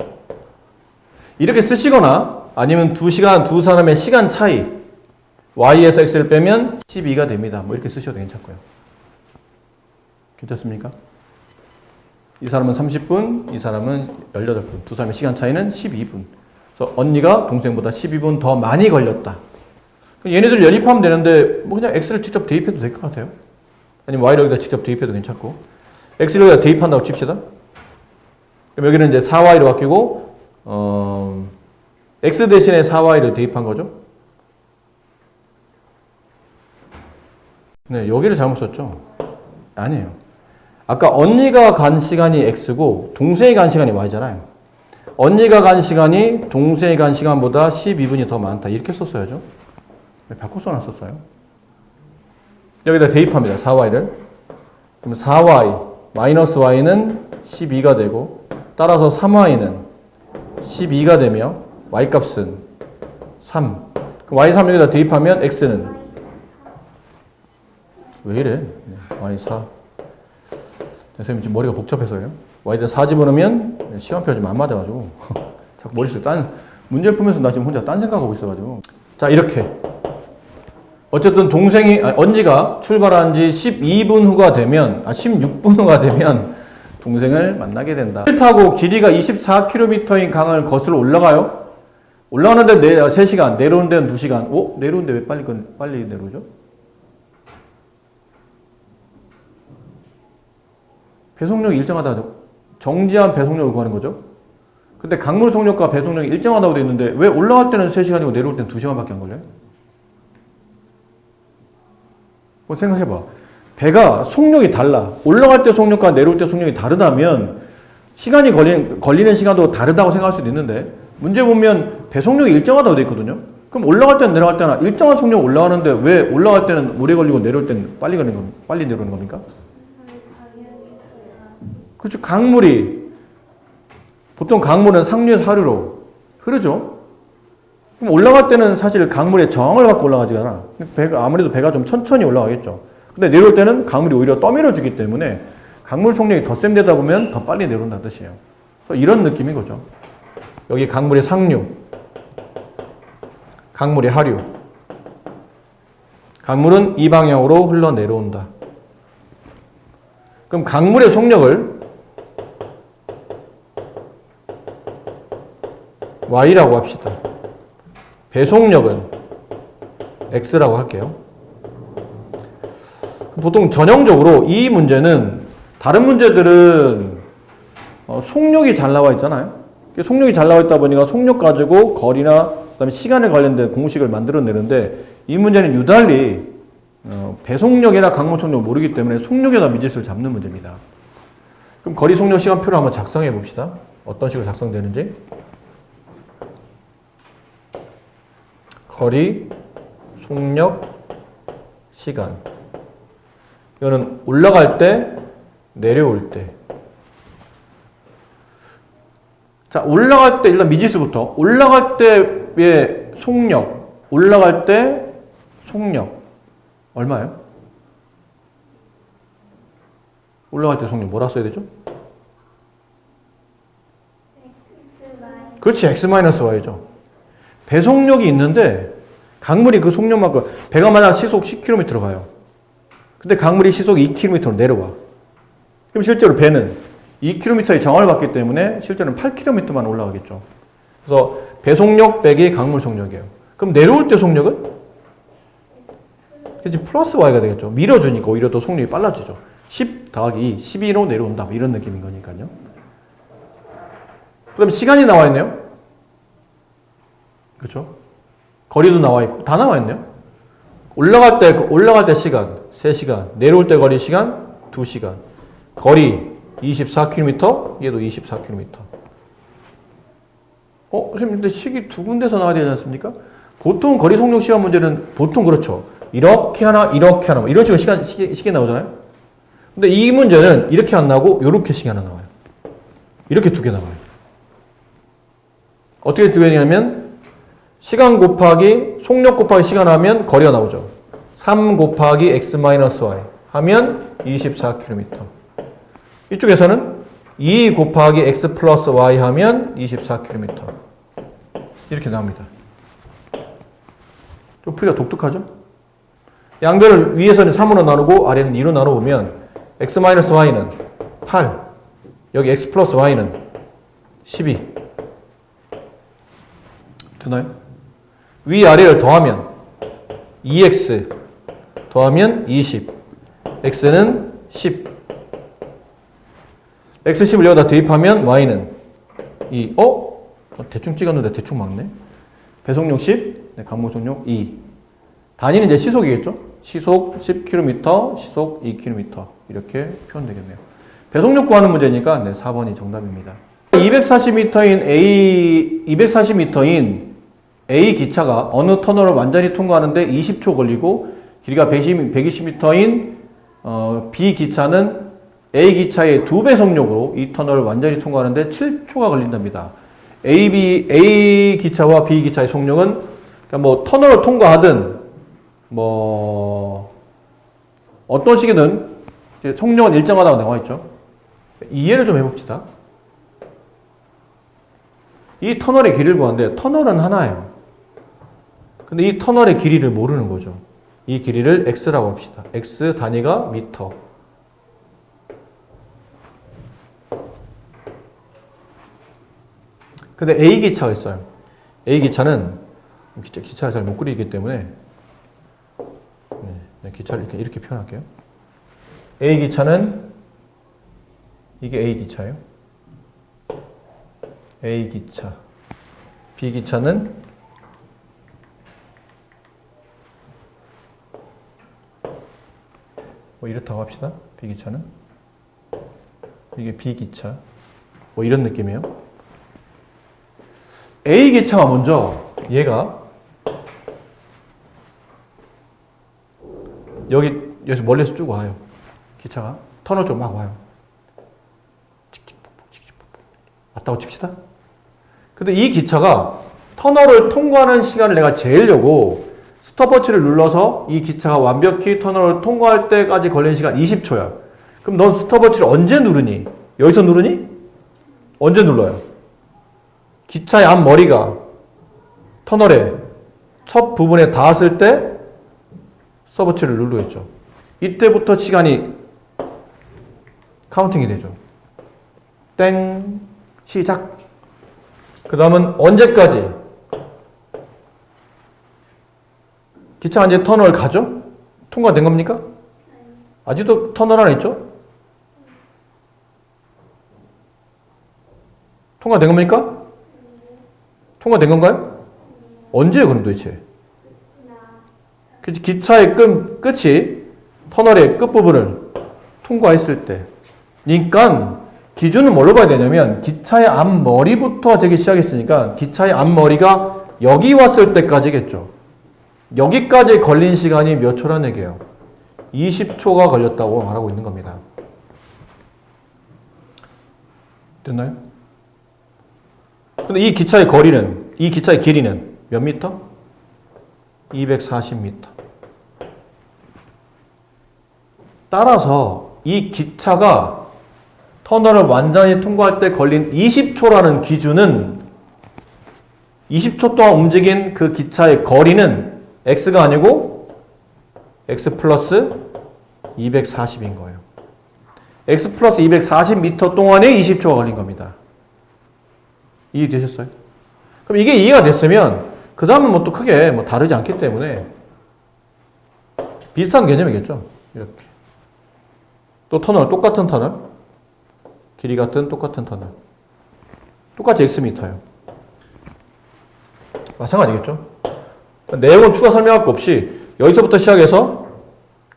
이렇게 쓰시거나 아니면 두 사람의 시간 차이 Y에서 X를 빼면 12가 됩니다. 뭐 이렇게 쓰셔도 괜찮고요. 괜찮습니까? 이 사람은 30분, 이 사람은 18분. 두 사람의 시간 차이는 12분. 그래서 언니가 동생보다 12분 더 많이 걸렸다. 얘네들 연입하면 되는데 뭐 그냥 X를 직접 대입해도 될 것 같아요. 아니면 Y를 여기다 직접 대입해도 괜찮고. X를 여기다 대입한다고 칩시다. 그럼 여기는 이제 4Y로 바뀌고 X 대신에 4Y를 대입한 거죠. 네, 여기를 잘못 썼죠? 아니에요. 아까 언니가 간 시간이 X고 동생이 간 시간이 Y잖아요. 언니가 간 시간이 동생이 간 시간보다 12분이 더 많다. 이렇게 썼어야죠. 네, 바꿔서 놨었어요. 여기다 대입합니다. 4Y를. 그럼 4Y 마이너스 Y는 12가 되고 따라서 3Y는 12가 되며 Y값은 3. Y3 여기다 대입하면 X는 왜 이래? Y4. 선생님 지금 머리가 복잡해서요. Y에다 4 집어넣으면 시간표가 좀 안 맞아가지고 자꾸 머릿속에 문제 풀면서 나 지금 혼자 딴 생각하고 있어가지고. 자, 이렇게 어쨌든 언니가 출발한 지 12분 후가 되면 16분 후가 되면 동생을 만나게 된다. 타고 길이가 24km인 강을 거슬러 올라가요. 올라가는데 3시간, 내려오는 데는 2시간. 내려오는데 왜 빨리 내려오죠? 배속력이 일정하다. 정지한 배속력을 구하는 거죠. 근데 강물 속력과 배속력이 일정하다고 되어 있는데 왜 올라갈 때는 3시간이고 내려올 때는 2시간밖에 안 걸려요? 생각해봐. 배가 속력이 달라. 올라갈 때 속력과 내려올 때 속력이 다르다면 시간이 걸리는 시간도 다르다고 생각할 수도 있는데 문제 보면 배속력이 일정하다고 되어 있거든요. 그럼 올라갈 때는 내려갈 때나 일정한 속력 올라가는데 왜 올라갈 때는 오래 걸리고 내려올 때는 빨리 내려오는 겁니까? 그렇죠. 보통 강물은 상류에서 하류로 흐르죠. 그럼 올라갈 때는 사실 강물의 저항을 받고 올라가지 않아. 아무래도 배가 좀 천천히 올라가겠죠. 근데 내려올 때는 강물이 오히려 떠밀어 주기 때문에 강물 속력이 더 센 데다 보면 더 빨리 내려온다는 뜻이에요. 이런 느낌인 거죠. 여기 강물의 상류, 강물의 하류. 강물은 이 방향으로 흘러내려온다. 그럼 강물의 속력을 Y라고 합시다. 배속력은 X라고 할게요. 보통 전형적으로 이 문제는 다른 문제들은 속력이 잘 나와 있잖아요. 속력이 잘 나와 있다 보니까 속력 가지고 거리나 그다음에 시간에 관련된 공식을 만들어내는데 이 문제는 유달리 배속력이나 강물 속력을 모르기 때문에 속력에다 미지수를 잡는 문제입니다. 그럼 거리 속력 시간표를 한번 작성해 봅시다. 어떤 식으로 작성되는지. 거리, 속력, 시간. 이거는 올라갈 때, 내려올 때. 자, 올라갈 때 일단 미지수부터. 올라갈 때의 속력, 올라갈 때 속력 얼마예요? 올라갈 때 속력 뭐라 써야 되죠? 그렇지, x-y죠. 배속력이 있는데 강물이 그 속력만큼, 배가 만약 시속 10km 가요. 근데 강물이 시속 2km로 내려와. 그럼 실제로 배는 2km의 정화를 받기 때문에 실제로는 8km만 올라가겠죠. 그래서 배속력 빼기 강물 속력이에요. 그럼 내려올 때 속력은? 그치, 플러스 y가 되겠죠. 밀어주니까 오히려 더 속력이 빨라지죠. 10 더하기 2, 12로 내려온다. 뭐 이런 느낌인 거니까요. 그 다음에 시간이 나와 있네요. 그렇죠? 거리도 나와 있고 다 나와 있네요. 올라갈 때 시간 3시간, 내려올 때 거리 시간 2시간. 거리 24km, 얘도 24km. 선생님, 근데 식이 두 군데서 나와야 되지 않습니까? 보통 거리 속력 시간 문제는 보통 그렇죠. 이렇게 하나, 이렇게 하나, 이런 식으로 시계 나오잖아요. 근데 이 문제는 이렇게 안 나오고, 이렇게 식이 하나 나와요. 이렇게 두 개 나와요. 어떻게 되냐면, 시간 곱하기, 속력 곱하기 시간 하면 거리가 나오죠. 3 곱하기 x-y 하면 24km. 이쪽에서는 2 곱하기 x 플러스 y 하면 24km. 이렇게 나옵니다. 좀 풀이가 독특하죠? 양변을 위에서는 3으로 나누고 아래는 2로 나눠보면 x-y는 8, 여기 x 플러스 y는 12. 되나요? 위아래를 더하면 2x 더하면 20, x는 10. x10을 여기다 대입하면 y는 2. 대충 찍었는데 대충 맞네. 배속력 10, 강물 속력 2. 단위는 이제 시속이겠죠? 시속 10km, 시속 2km. 이렇게 표현되겠네요. 배속력 구하는 문제니까 4번이 정답입니다. 240m인 A 기차가 어느 터널을 완전히 통과하는데 20초 걸리고 길이가 120m인 B 기차는 A 기차의 2배 속력으로 이 터널을 완전히 통과하는데 7초가 걸린답니다. A 기차와 B 기차의 속력은 그러니까 터널을 통과하든 어떤 식이든 속력은 일정하다고 나와 있죠. 이해를 좀 해봅시다. 이 터널의 길이를 구하는데 터널은 하나예요. 근데 이 터널의 길이를 모르는 거죠. 이 길이를 x라고 합시다. x 단위가 미터. 근데 A 기차가 있어요. A 기차는 기차를 잘 못 그리기 때문에 기차를 이렇게 표현할게요. A 기차는 이게 A 기차예요. A 기차. B 기차는 이렇다고 합시다. B 기차는 이게 B 기차. 이런 느낌이에요. A 기차가 먼저 얘가 여기서 멀리서 쭉 와요. 기차가 터널 쪽 막 와요. 같다고 칩시다. 근데 이 기차가 터널을 통과하는 시간을 내가 재려고 스톱워치를 눌러서 이 기차가 완벽히 터널을 통과할 때까지 걸리는 시간 20초야. 그럼 넌 스톱워치를 언제 누르니? 여기서 누르니? 언제 눌러요? 기차의 앞머리가 터널의 첫 부분에 닿았을 때 스톱워치를 누르겠죠. 이때부터 시간이 카운팅이 되죠. 땡, 시작. 그 다음은 언제까지? 기차가 이제 터널을 가죠? 통과된 겁니까? 아직도 터널 안에 있죠? 통과된 겁니까? 통과된 건가요? 언제요, 그럼 도대체? 기차의 끝이 터널의 끝부분을 통과했을 때. 그러니까 기준은 뭘로 봐야 되냐면 기차의 앞머리부터 되기 시작했으니까 기차의 앞머리가 여기 왔을 때까지겠죠. 여기까지 걸린 시간이 몇 초라는 얘기예요? 20초가 걸렸다고 말하고 있는 겁니다. 됐나요? 근데 이 기차의 거리는, 이 기차의 길이는 몇 미터? 240m. 따라서 이 기차가 터널을 완전히 통과할 때 걸린 20초라는 기준은 20초 동안 움직인 그 기차의 거리는 x가 아니고 x 플러스 240인 거예요. x 플러스 240m 동안에 20초가 걸린 겁니다. 이해되셨어요? 그럼 이게 이해가 됐으면 그 다음은 뭐 또 크게 뭐 다르지 않기 때문에 비슷한 개념이겠죠. 이렇게. 또 터널, 똑같은 터널. 길이 같은 똑같은 터널. 똑같이 x미터예요. 마찬가지겠죠. 내용은 추가 설명할 거 없이 여기서부터 시작해서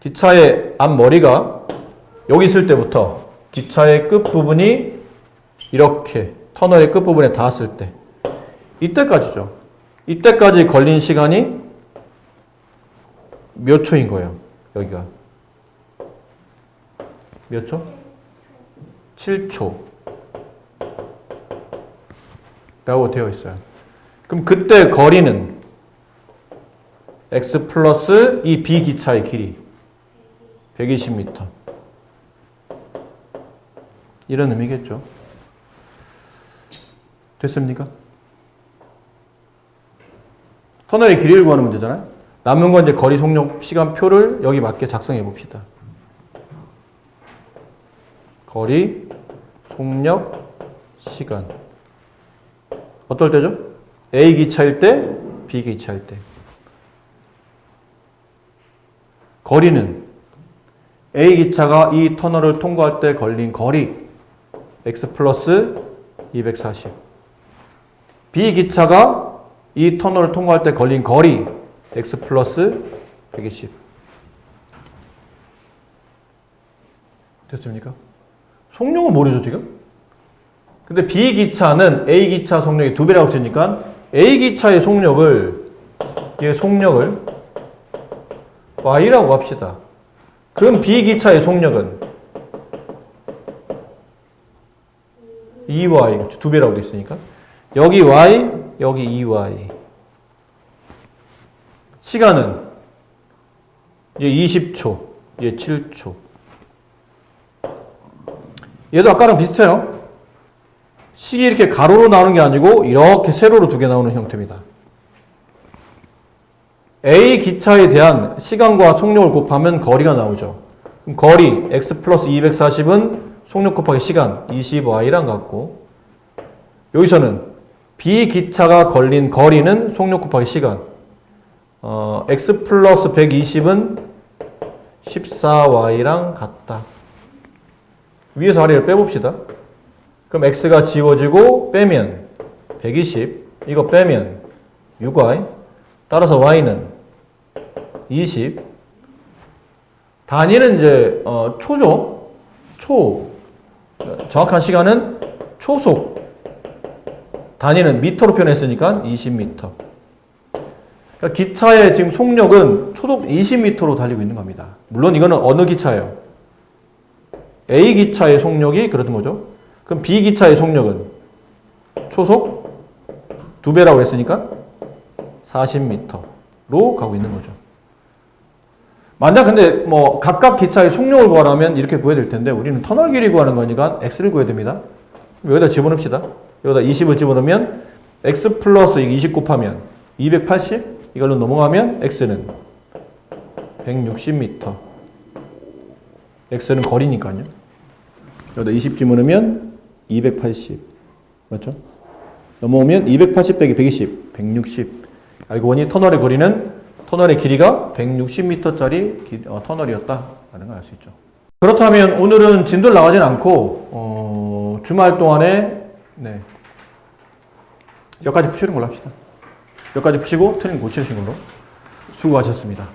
기차의 앞머리가 여기 있을 때부터 기차의 끝부분이 이렇게 터널의 끝부분에 닿았을 때 이때까지죠. 이때까지 걸린 시간이 몇 초인 거예요? 여기가 몇 초? 7초 라고 되어 있어요. 그럼 그때 거리는 x 플러스 이 B기차의 길이 120m 이런 의미겠죠. 됐습니까? 터널의 길이를 구하는 문제잖아요. 남은 건 이제 거리 속력 시간표를 여기 맞게 작성해 봅시다. 거리 속력 시간 어떨 때죠? A 기차일 때, B 기차일 때. 거리는 A 기차가 이 터널을 통과할 때 걸린 거리 x 플러스 240. B 기차가 이 터널을 통과할 때 걸린 거리 x 플러스 120. 됐습니까? 속력은 모르죠 지금? 근데 B 기차는 A 기차 속력이 2배라고 했으니까 A 기차의 속력을 y라고 합시다. 그럼 B 기차의 속력은 2y 2배라고 돼 있으니까 여기 y 여기 2y. 시간은 얘 20초, 얘 7초. 얘도 아까랑 비슷해요. 식이 이렇게 가로로 나오는 게 아니고 이렇게 세로로 두 개 나오는 형태입니다. A 기차에 대한 시간과 속력을 곱하면 거리가 나오죠. 그럼 거리 x 플러스 240은 속력 곱하기 시간 20y랑 같고 여기서는 B 기차가 걸린 거리는 속력 곱하기 시간 x 플러스 120은 14y랑 같다. 위에서 아래를 빼봅시다. 그럼 x가 지워지고 빼면 120 이거 빼면 6y 따라서 y는 20 단위는 이제 초죠. 정확한 시간은 초속 단위는 미터로 표현했으니까 20m. 그러니까 기차의 지금 속력은 초속 20m로 달리고 있는 겁니다. 물론 이거는 어느 기차예요? A 기차의 속력이 그렇던 거죠. 그럼 B 기차의 속력은 초속 2배라고 했으니까 40m로 가고 있는 거죠. 만약 근데 뭐 각각 기차의 속력을 구하라면 이렇게 구해야 될 텐데 우리는 터널 길이 구하는 거니까 x를 구해야 됩니다. 여기다 집어넣읍시다. 여기다 20을 집어넣으면 x 플러스 20 곱하면 280 이걸로 넘어가면 x는 160m. x는 거리니까요. 여기다 20 집어넣으면 280 맞죠? 넘어오면 280 빼기 120 160. 알고 보니 터널의 길이가 160m짜리 터널이었다라는 걸 알 수 있죠. 그렇다면 오늘은 진도를 나가진 않고 주말 동안에 여기까지 푸시는 걸로 합시다. 여기까지 푸시고 틀린 고치시는 걸로. 수고하셨습니다.